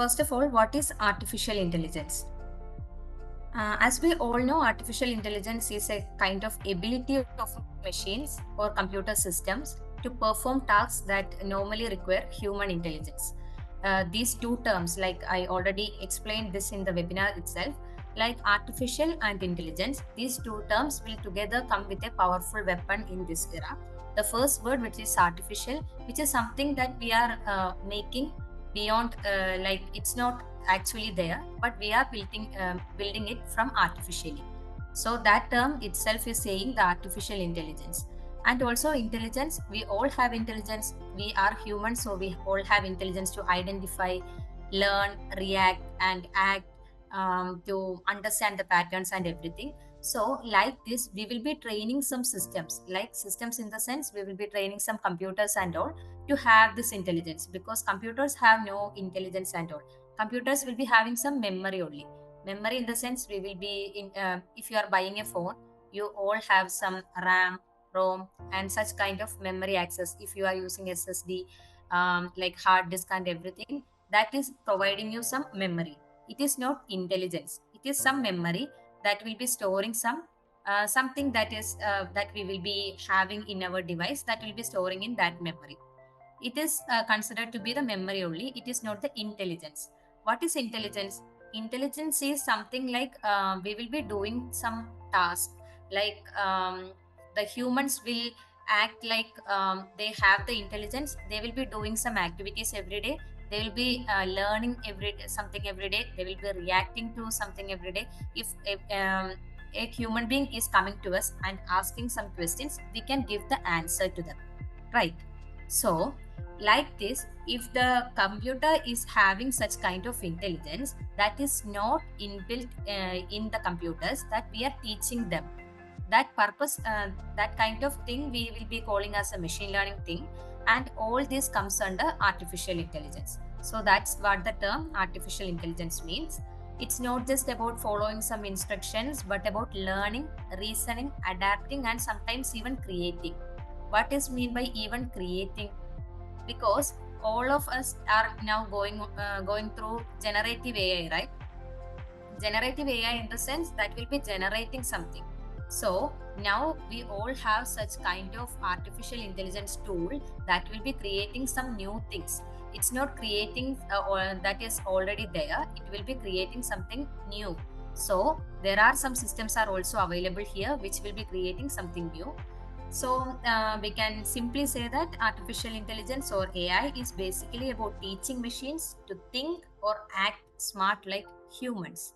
first of all, what is artificial intelligence? As we all know, artificial intelligence is a kind of ability of machines or computer systems to perform tasks that normally require human intelligence. These two terms, like I already explained this in the webinar itself, like artificial and intelligence, these two terms will together come with a powerful weapon in this era. The first word, which is artificial, which is something that we are making beyond, like it's not actually there, but we are building it from artificially. So that term itself is saying the artificial intelligence. And also intelligence, we all have intelligence. We are humans, so we all have intelligence to identify, learn, react, and act, to understand the patterns and everything. So like this, we will be training some systems, like systems in the sense we will be training some computers and all to have this intelligence, because computers have no intelligence and all. Computers will be having some memory only. Memory in the sense we will be in, if you are buying a phone, you all have some RAM, ROM, and such kind of memory access. If you are using SSD, like hard disk and everything, that is providing you some memory. It is not intelligence. It is some memory that will be storing some, something that is, that we will be having in our device, that will be storing in that memory. It is considered to be the memory only. It is not the intelligence. What is intelligence? Intelligence is something like, we will be doing some task, like, the humans will act like, they have the intelligence. They will be doing some activities every day. They will be learning something every day. They will be reacting to something every day. If a human being is coming to us and asking some questions, we can give the answer to them, right? So like this, if the computer is having such kind of intelligence that is not inbuilt in the computers, that we are teaching them, that purpose, that kind of thing we will be calling as a machine learning thing. And all this comes under artificial intelligence. So that's what the term artificial intelligence means. It's not just about following some instructions, but about learning, reasoning, adapting, and sometimes even creating. What is mean by even creating? Because all of us are now going through generative AI, right? Generative AI in the sense that will be generating something. So now we all have such kind of artificial intelligence tool that will be creating some new things. It's not creating, or that is already there. It will be creating something new. So there are some systems are also available here which will be creating something new. So we can simply say that artificial intelligence or AI is basically about teaching machines to think or act smart like humans.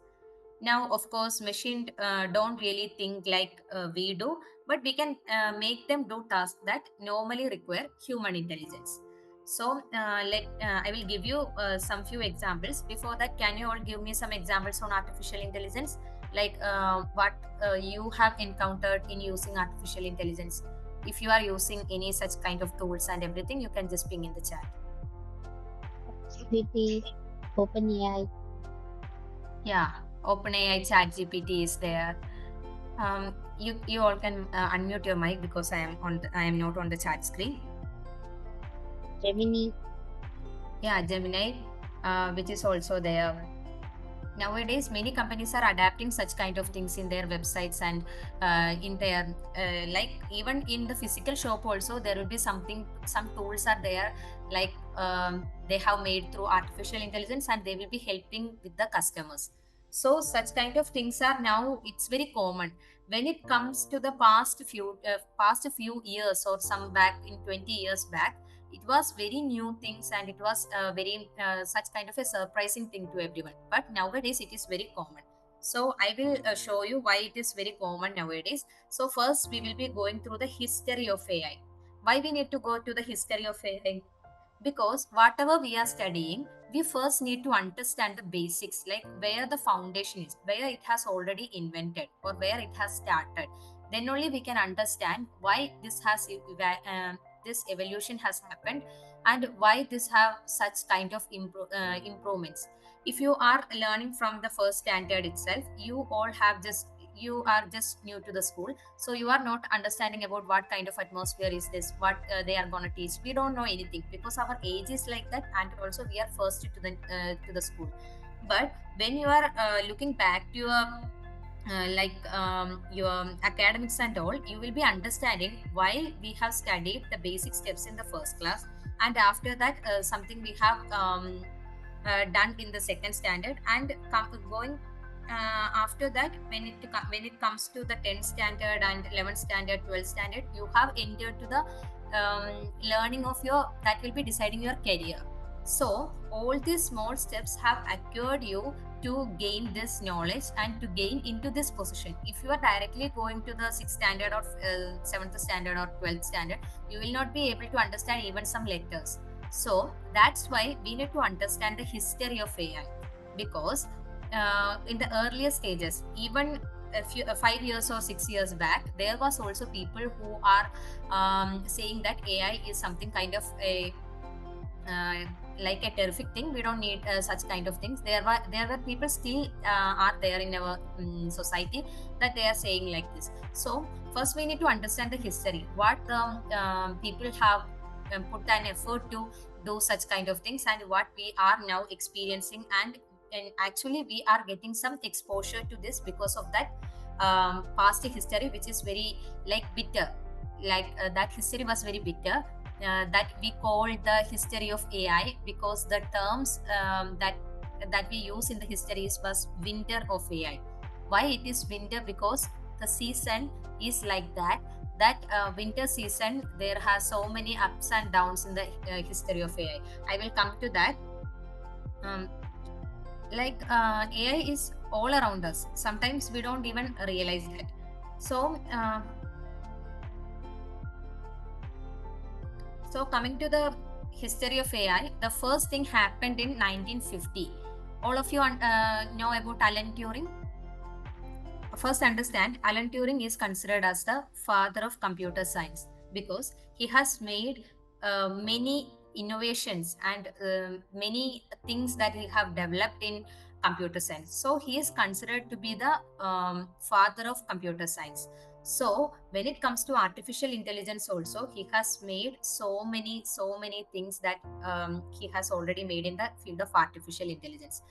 Now, of course, machine don't really think like we do, but we can make them do tasks that normally require human intelligence. So, I will give you some few examples. Before that, can you all give me some examples on artificial intelligence, like what you have encountered in using artificial intelligence? If you are using any such kind of tools and everything, you can just ping in the chat. GPT, OpenAI. Yeah, OpenAI, ChatGPT is there. You all can unmute your mic because I am not on the chat screen. Gemini. Yeah, Gemini, which is also there. Nowadays many companies are adapting such kind of things in their websites, and in their, like even in the physical shop also there will be something, some tools are there, like, they have made through artificial intelligence, and they will be helping with the customers. So such kind of things are now, it's very common. When it comes to the past few years, or some back in 20 years back, it was very new things, and it was very such kind of a surprising thing to everyone, but nowadays it is very common. So I will show you why it is very common nowadays. So first we will be going through the history of AI. Why we need to go to the history of AI? Because whatever we are studying, we first need to understand the basics, like where the foundation is, where it has already invented, or where it has started. Then only we can understand why this evolution has happened, and why this have such kind of improvements. If you are learning from the first standard itself, you all have just you are just new to the school, so you are not understanding about what kind of atmosphere is this, what they are going to teach. We don't know anything because our age is like that, and also we are first to the school. But when you are looking back to your your academics and all, you will be understanding why we have studied the basic steps in the first class, and after that something we have done in the second standard, and going after that, when it comes to the 10th standard and 11th standard, 12th standard, you have entered to the learning of your, that will be deciding your career. So all these small steps have occurred you to gain this knowledge and to gain into this position. If you are directly going to the 6th standard or 7th standard or 12th standard, you will not be able to understand even some letters. So that's why we need to understand the history of AI, because in the earlier stages, even a few 5 years or 6 years back, there was also people who are saying that AI is something kind of a uh, like a terrific thing. We don't need such kind of things. There were people still are there in our society that they are saying like this. So first we need to understand the history, what the people have put an effort to do such kind of things, and what we are now experiencing, and actually we are getting some exposure to this because of that past history, which is very like bitter, like that history was very bitter, that we call the history of AI, because the terms that we use in the histories was winter of AI. Why it is winter? Because the season is like that. That winter season, there has so many ups and downs in the history of AI. I will come to that. Um, AI is all around us. Sometimes we don't even realize that. So. So coming to the history of AI, the first thing happened in 1950. All of you know about Alan Turing. First, understand Alan Turing is considered as the father of computer science because he has made many innovations and many things that he have developed in computer science. So he is considered to be the father of computer science. So when it comes to artificial intelligence, also he has made so many things that he has already made in the field of artificial intelligence.